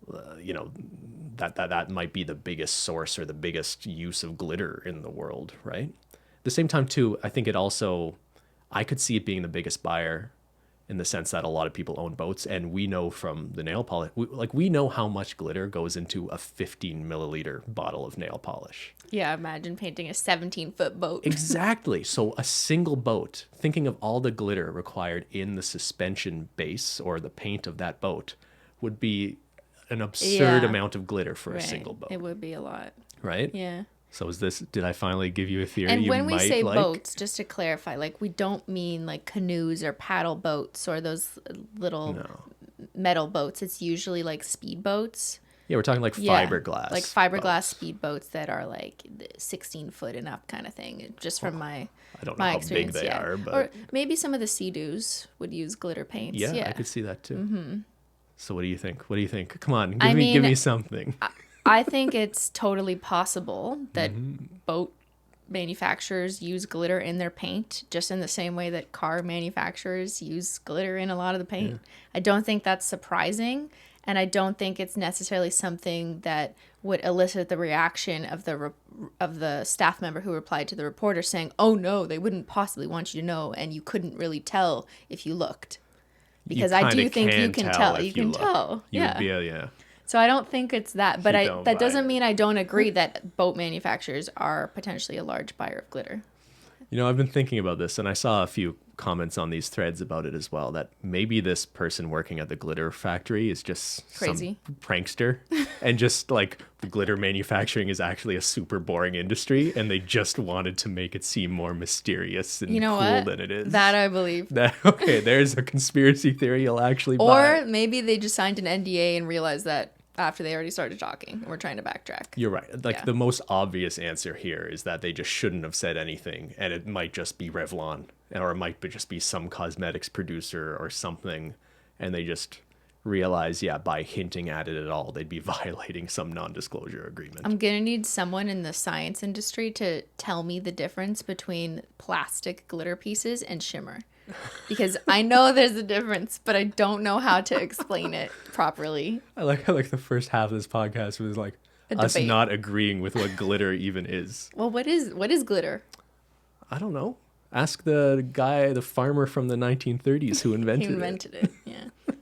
that might be the biggest source or the biggest use of glitter in the world, right? At the same time, too, I think I could see it being the biggest buyer in the sense that a lot of people own boats, and we know from the nail polish, we know how much glitter goes into a 15 milliliter bottle of nail polish. Yeah, imagine painting a 17-foot boat. Exactly. So a single boat, thinking of all the glitter required in the suspension base or the paint of that boat, would be an absurd Yeah. amount of glitter for a Right. single boat, It would be a lot. right? Yeah. So did I finally give you a theory And you when we might say like? boats, just to clarify, like we don't mean like canoes or paddle boats or those little No. metal boats. It's usually like speed boats. Yeah, we're talking like Yeah, fiberglass. like fiberglass boats. speed boats that are like 16 foot and up kind of thing. Just from my I don't know my how experience, big they yeah. are, but Or maybe some of the Sea-Doos would use glitter paints. yeah, Yeah. I could see that too. Mm-hmm. So what do you think? What do you think? Come on, I give me mean, something. I think it's totally possible that Mm-hmm. boat manufacturers use glitter in their paint just in the same way that car manufacturers use glitter in a lot of the paint. I don't think that's surprising, and I don't think it's necessarily something that would elicit the reaction of the staff member who replied to the reporter saying, "Oh no, they wouldn't possibly want you to know, and you couldn't really tell if you looked." Because I do think you can tell. You can tell. Yeah. Yeah. So I don't think it's that, but You don't that buy doesn't it. mean I don't agree that boat manufacturers are potentially a large buyer of glitter. You know, I've been thinking about this, and I saw a few comments on these threads about it as well, that maybe this person working at the glitter factory is just Crazy. some prankster, and just like the glitter manufacturing is actually a super boring industry, and they just wanted to make it seem more mysterious and You know cool what? than it is. That I believe. Okay, there's a conspiracy theory you'll actually buy. Or maybe they just signed an NDA and realized that after they already started talking and we're trying to backtrack. You're right. Like Yeah. the most obvious answer here is that they just shouldn't have said anything, and it might just be Revlon, or it might just be some cosmetics producer or something, and they just realize, yeah, by hinting at it at all, they'd be violating some non-disclosure agreement. I'm going to need someone in the science industry to tell me the difference between plastic glitter pieces and shimmer. Because I know there's a difference, but I don't know how to explain it properly. I like how like the first half of this podcast was like A us debate. not agreeing with what glitter even is. Well, what is glitter? I don't know. Ask the farmer from the 1930s who He invented it. invented it. Yeah.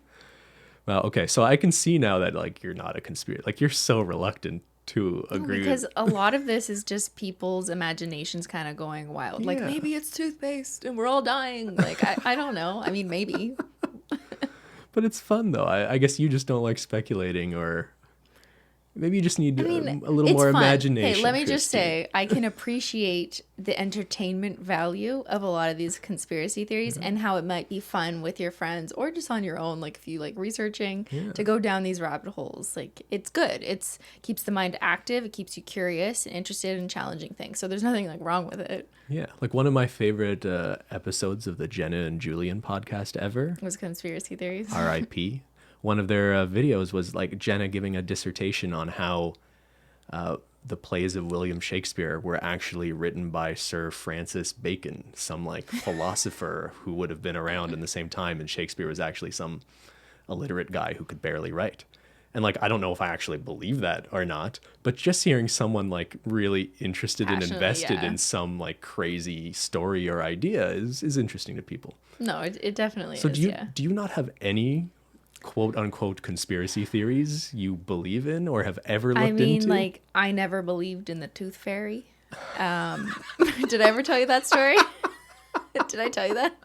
Well, okay, so I can see now that like you're not a conspiracy. Like you're so reluctant to agree Because with. a lot of this is just people's imaginations kind of going wild. Like Yeah. maybe it's toothpaste and we're all dying. Like I don't know. I mean, maybe. But it's fun though. I guess you just don't like speculating, or maybe you just need I mean, a little it's more fun. imagination. Hey, let me just Christine. say, I can appreciate the entertainment value of a lot of these conspiracy theories and how it might be fun with your friends or just on your own. Like if you like researching to go down these rabbit holes, like it's good. It's keeps the mind active. It keeps you curious and interested in challenging things. So there's nothing like wrong with it. Yeah, like one of my favorite episodes of the Jenna and Julian podcast ever, It was conspiracy theories. R.I.P. One of their videos was like Jenna giving a dissertation on how the plays of William Shakespeare were actually written by Sir Francis Bacon, some like philosopher who would have been around in the same time, and Shakespeare was actually some illiterate guy who could barely write. And like I don't know if I actually believe that or not, but just hearing someone like really interested and Passionately, invested yeah. in some like crazy story or idea is interesting to people. No, it definitely So is. Yeah. do you not have any quote unquote conspiracy theories you believe in or have ever looked I mean, into? like, I never believed in the tooth fairy. Did I ever tell you that story? Did I tell you that?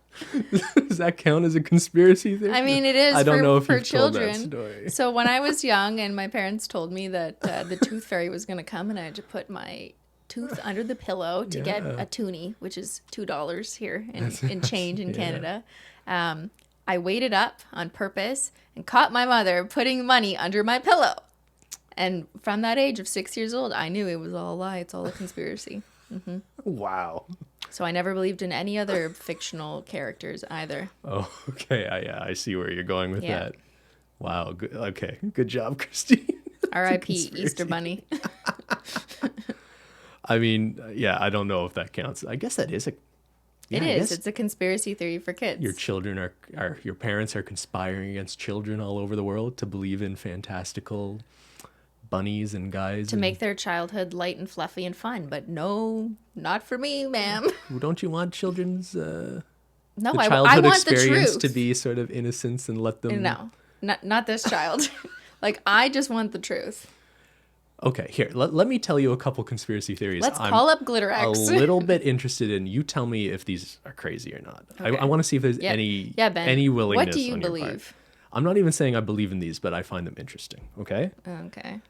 Does that count as a conspiracy theory? I mean, it is I don't for, know if for you've told that children. story. So when I was young and my parents told me that the tooth fairy was going to come and I had to put my tooth under the pillow to get Yeah. a toonie, which is $2 here in change in Canada. I waited up on purpose and caught my mother putting money under my pillow. And from that age of 6 years old, I knew it was all a lie. It's all a conspiracy. Wow. So I never believed in any other fictional characters either. Oh, okay. I see where you're going with Yeah. that. Wow. Good. Okay. Good job, Christine. R.I.P. conspiracy. Easter Bunny. I mean, yeah, I don't know if that counts. I guess that is a. It Yeah, I is. guess It's a conspiracy theory for kids. Your children your parents are conspiring against children all over the world to believe in fantastical bunnies and guys. to make their childhood light and fluffy and fun, but no, not for me, ma'am. Don't you want children's No, the I childhood want the experience truth. to be sort of innocence and let them? No, not this child. Like, I just want the truth. Okay, here. Let me tell you a couple conspiracy theories. Let's I'm call up Glitter a X. little bit interested in. You tell me if these are crazy or not. Okay. I want to see if there's Yeah. any Yeah, Ben. any willingness. What do you on your part. believe? I'm not even saying I believe in these, but I find them interesting. Okay. Okay.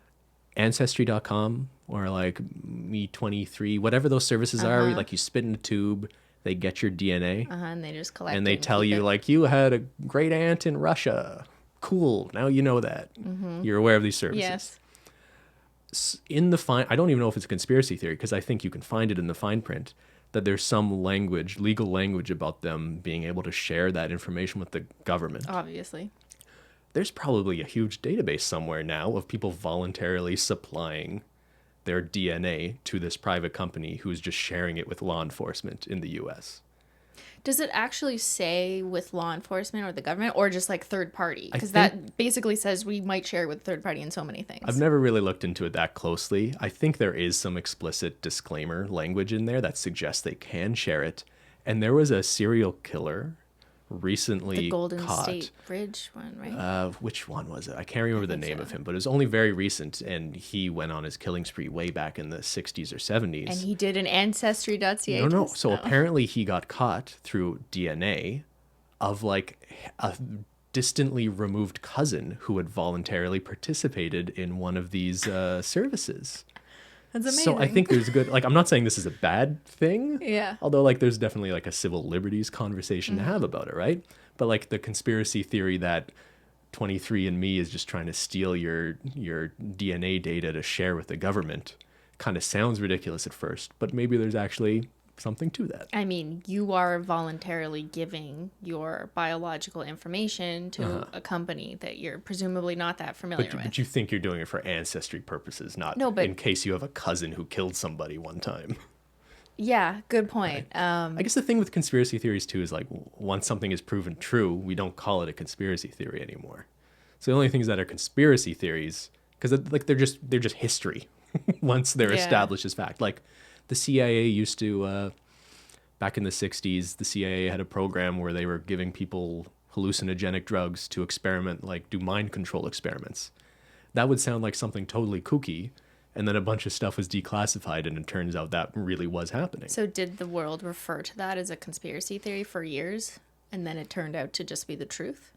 Ancestry.com or like Me23, whatever those services are, like you spit in a tube, they get your DNA And they just collect and it they and tell keep you it. like you had a great aunt in Russia. Cool. Now you know that. You're aware of these services. Yes. In the fine, I don't even know if it's a conspiracy theory because I think you can find it in the fine print that there's some language, legal language about them being able to share that information with the government. Obviously. There's probably a huge database somewhere now of people voluntarily supplying their DNA to this private company who's just sharing it with law enforcement in the US. Does it actually say with law enforcement or the government or just like third party? I Because think- that basically says we might share it with third party in so many things. I've never really looked into it that closely. I think there is some explicit disclaimer language in there that suggests they can share it. And there was a serial killer recently The Golden caught. State Bridge one, right? Which one was it? I can't remember the think name so. of him, but it was only very recent, and he went on his killing spree way back in the 60s or 70s. And he did an Ancestry.ca No. test? So apparently he got caught through DNA of like a distantly removed cousin who had voluntarily participated in one of these services. That's amazing. So I think there's good, like, I'm not saying this is a bad thing. Yeah. Although, like, there's definitely like a civil liberties conversation to have about it, right? But like the conspiracy theory that 23andMe is just trying to steal your DNA data to share with the government kind of sounds ridiculous at first, but maybe there's actually something to that. I mean, you are voluntarily giving your biological information to a company that you're presumably not that familiar with. But you think you're doing it for ancestry purposes, not No, but- in case you have a cousin who killed somebody one time. Yeah, good point. I guess the thing with conspiracy theories too is like once something is proven true, we don't call it a conspiracy theory anymore. So the only things that are conspiracy theories, because like they're just history once they're Yeah. established as fact. Like the CIA used to back in the 60s, the CIA had a program where they were giving people hallucinogenic drugs to experiment, like do mind control experiments. That would sound like something totally kooky. And then a bunch of stuff was declassified, and it turns out that really was happening. So did the world refer to that as a conspiracy theory for years, and then it turned out to just be the truth?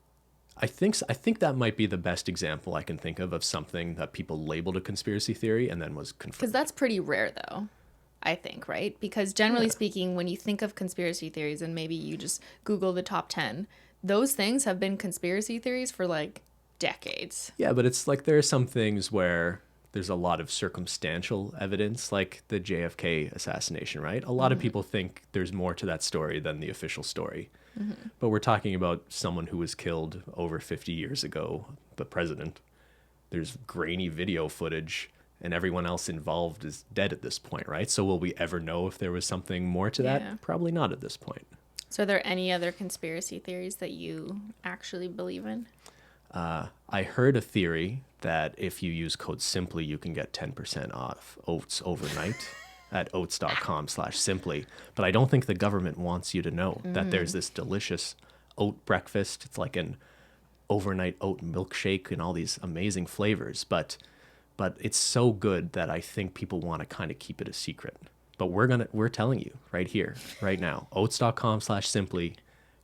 I think so. I think that might be the best example I can think of something that people labeled a conspiracy theory and then was confirmed. Because that's pretty rare, though, I think, right? Because generally speaking, when you think of conspiracy theories, and maybe you just Google the top 10, those things have been conspiracy theories for like decades. Yeah, but it's like there are some things where there's a lot of circumstantial evidence, like the JFK assassination, right? A lot of people think there's more to that story than the official story. But we're talking about someone who was killed over 50 years ago, the president. There's grainy video footage, and everyone else involved is dead at this point, right? So will we ever know if there was something more to that? Yeah. Probably not at this point. So are there any other conspiracy theories that you actually believe in? I heard a theory that if you use code SIMPLY, you can get 10% off oats overnight at oats.com/simply. But I don't think the government wants you to know that there's this delicious oat breakfast. It's like an overnight oat milkshake and all these amazing flavors. But it's so good that I think people want to kind of keep it a secret. But we're telling you right here, right now, oats.com/simply.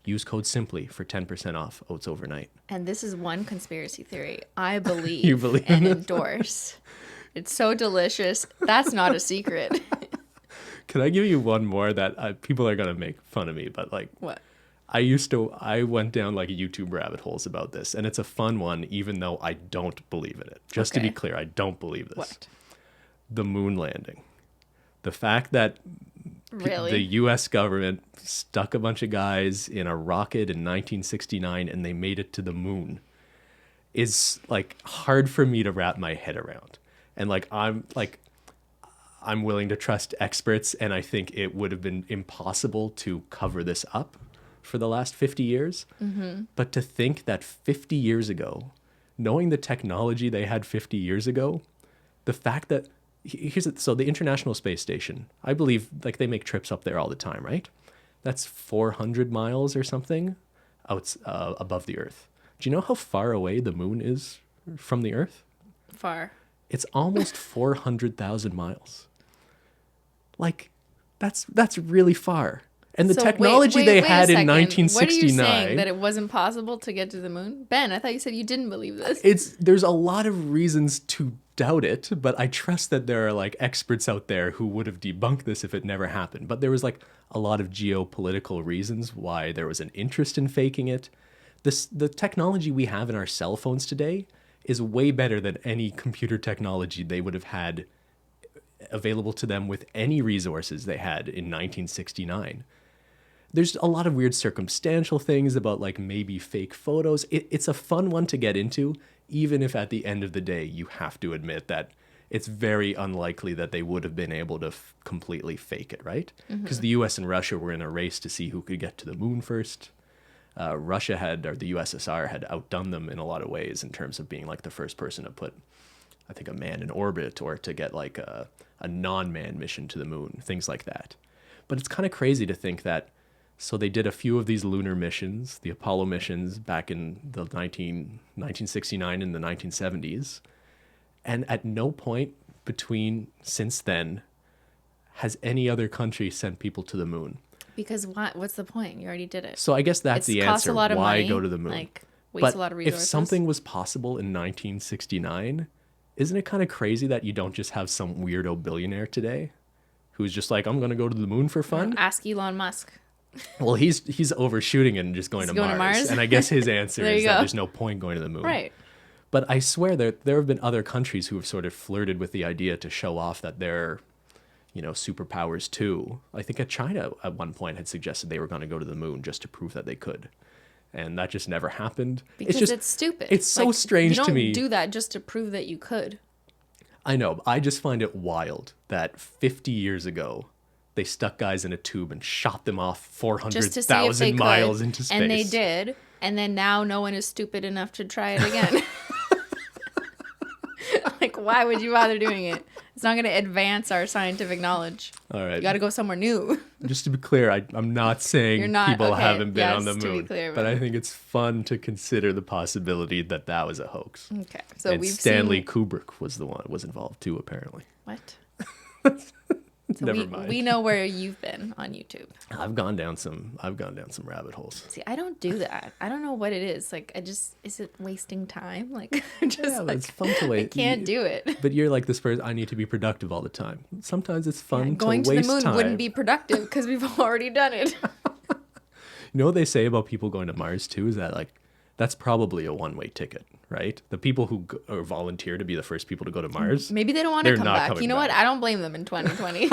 Use code SIMPLY for 10% off oats overnight. And this is one conspiracy theory I believe, You believe and in it? endorse. It's so delicious. That's not a secret. Can I give you one more that people are going to make fun of me, but like What? I went down like YouTube rabbit holes about this, and it's a fun one, even though I don't believe in it. Just to be Okay. clear, I don't believe this. What? The moon landing. The fact that Really? the U.S. government stuck a bunch of guys in a rocket in 1969 and they made it to the moon is like hard for me to wrap my head around. And I'm willing to trust experts, and I think it would have been impossible to cover this up for the last 50 years. Mm-hmm. But to think that 50 years ago, knowing the technology they had 50 years ago, the fact that so the International Space Station, I believe like they make trips up there all the time, right? That's 400 miles or something out above the Earth. Do you know how far away the moon is from the Earth? Far. It's almost 400,000 miles. Like that's really far. And the So technology they had in 1969. What are you saying? That it wasn't possible to get to the moon? Ben, I thought you said you didn't believe this. There's a lot of reasons to doubt it, but I trust that there are like experts out there who would have debunked this if it never happened. But there was like a lot of geopolitical reasons why there was an interest in faking it. The technology we have in our cell phones today is way better than any computer technology they would have had available to them with any resources they had in 1969. There's a lot of weird circumstantial things about like maybe fake photos. It's a fun one to get into, even if at the end of the day you have to admit that it's very unlikely that they would have been able to completely fake it, right? Because the US and Russia were in a race to see who could get to the moon first. Russia had, or the USSR had outdone them in a lot of ways in terms of being like the first person to put, I think, a man in orbit or to get like a non-man mission to the moon, things like that. But it's kind of crazy to think that, so they did a few of these lunar missions, the Apollo missions back in the 1969 and the 1970s. And at no point since then has any other country sent people to the moon. Because what's the point? You already did it. So I guess that's the answer. Why money, go to the moon? Like, waste a lot of resources. If something was possible in 1969, isn't it kind of crazy that you don't just have some weirdo billionaire today who's just like, I'm going to go to the moon for fun? Ask Elon Musk. Well, he's overshooting it and just going to Mars. And I guess his answer is that there's no point going to the moon. Right. But I swear that there have been other countries who have sort of flirted with the idea to show off that they're, superpowers too. I think China at one point had suggested they were going to go to the moon just to prove that they could. And that just never happened. Because it's stupid. It's so strange to me. You don't do that just to prove that you could. I know. I just find it wild that 50 years ago, they stuck guys in a tube and shot them off 400,000 miles into space. And they did. And then now no one is stupid enough to try it again. Like, why would you bother doing it? It's not going to advance our scientific knowledge. All right. You got to go somewhere new. Just to be clear, I'm not saying people haven't been on the moon. But I think it's fun to consider the possibility that was a hoax. Okay. So and Stanley Kubrick was involved too, apparently. What? So Never mind. We know where you've been on YouTube. I've gone down some rabbit holes. See, I don't do that. I don't know what it is. Like, is it wasting time? Like, it's fun to wait. I can't do it. But you're like this person. I need to be productive all the time. Sometimes it's fun going to waste to the moon time. wouldn't be productive because we've already done it. You know what they say about people going to Mars too? Is that like that's probably a one-way ticket, right? The people who volunteer to be the first people to go to Mars, maybe they don't want to come back. You know what? I don't blame them in 2020.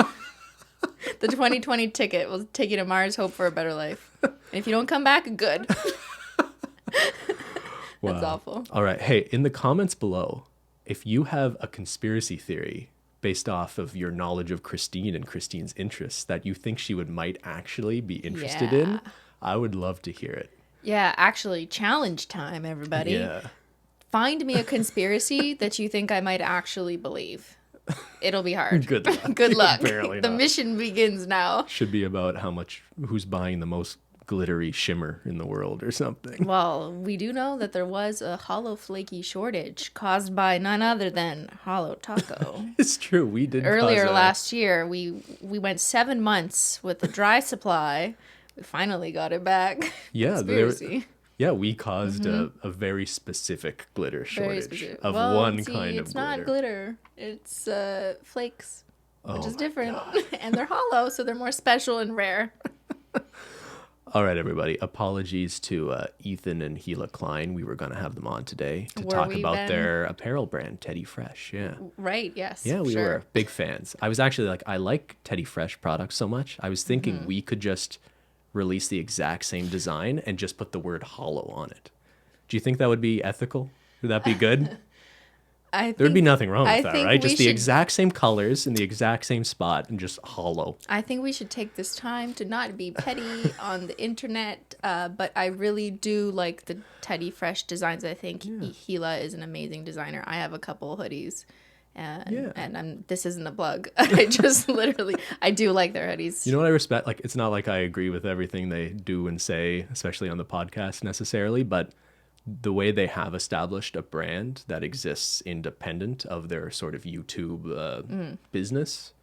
The 2020 ticket will take you to Mars, hope for a better life. And if you don't come back, good. That's awful. All right. Hey, in the comments below, if you have a conspiracy theory based off of your knowledge of Cristine and Cristine's interests that you think she might actually be interested in, I would love to hear it. Yeah, actually, challenge time, everybody. Yeah. Find me a conspiracy that you think I might actually believe. It'll be hard. Good luck. Good luck. Apparently the not. mission begins now. Should be about who's buying the most glittery shimmer in the world or something. Well, we do know that there was a holo flaky shortage caused by none other than Holo Taco. It's true. We did earlier last year. We went 7 months with a dry supply. We finally got it back. Yeah, we caused a very specific glitter shortage of one kind of glitter. It's not glitter. It's flakes, which is different. And they're hollow, so they're more special and rare. All right, everybody. Apologies to Ethan and Gila Klein. We were going to have them on today to talk about their apparel brand, Teddy Fresh. Yeah. Right, yes. Yeah, we were big fans. I was actually I like Teddy Fresh products so much. I was thinking we could just release the exact same design and just put the word holo on it. Do you think that would be ethical? Would that be good? There'd be nothing wrong with that, right? Just the exact same colors in the exact same spot and just holo. I think we should take this time to not be petty on the internet, but I really do like the Teddy Fresh designs. I think Gila is an amazing designer. I have a couple hoodies. And this isn't a plug. I just I do like their hoodies. You know what I respect? Like, it's not like I agree with everything they do and say, especially on the podcast necessarily, but the way they have established a brand that exists independent of their sort of YouTube business,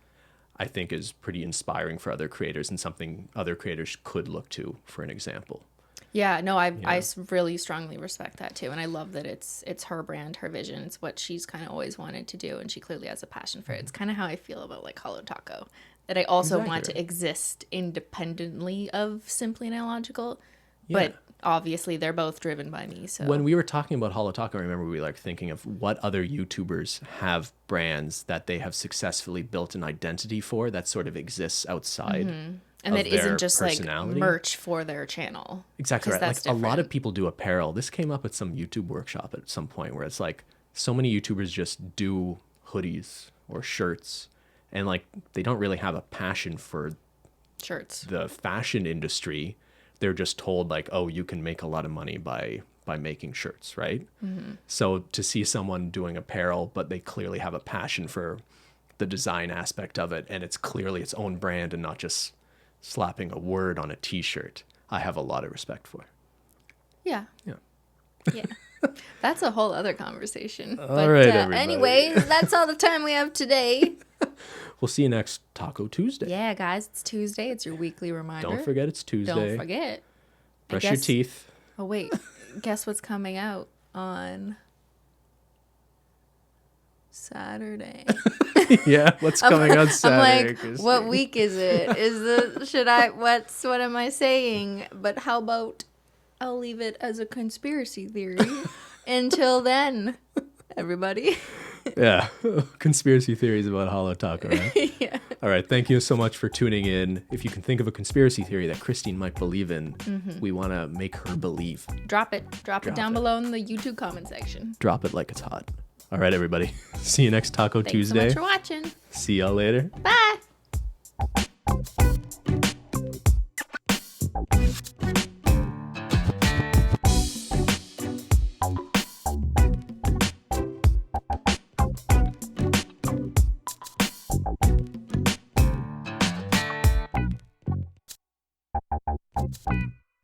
I think is pretty inspiring for other creators and something other creators could look to for an example. Yeah, no, I really strongly respect that too. And I love that it's her brand, her vision. It's what she's kind of always wanted to do. And she clearly has a passion for it. It's kind of how I feel about like Holo Taco. That I also want to exist independently of Simply and Illogical. Yeah. But obviously they're both driven by me. So when we were talking about Holo Taco, I remember we were like thinking of what other YouTubers have brands that they have successfully built an identity for that sort of exists outside. Mm-hmm. And that isn't just like merch for their channel. Exactly right. Like different. A lot of people do apparel. This came up at some YouTube workshop at some point where it's like so many YouTubers just do hoodies or shirts and like they don't really have a passion for shirts. The fashion industry. They're just told like, oh, you can make a lot of money by making shirts, right? Mm-hmm. So to see someone doing apparel, but they clearly have a passion for the design aspect of it and it's clearly its own brand and not just slapping a word on a t-shirt, I have a lot of respect for. Yeah. Yeah. That's a whole other conversation. All right, everybody. Anyways, that's all the time we have today. We'll see you next Taco Tuesday. Yeah, guys, it's Tuesday. It's your weekly reminder. Don't forget it's Tuesday. Don't forget. Brush your teeth. Oh, wait. Guess what's coming out on Saturday? Yeah, what's coming on Saturday? I'm like, what week is it? What am I saying? But how about I'll leave it as a conspiracy theory until then, everybody. Yeah, conspiracy theories about Holo Taco, right? Yeah. All right, thank you so much for tuning in. If you can think of a conspiracy theory that Cristine might believe in, we want to make her believe. Drop it down below in the YouTube comment section. Drop it like it's hot. All right, everybody. See you next Taco Tuesday. Thanks so much for watching. See y'all later. Bye.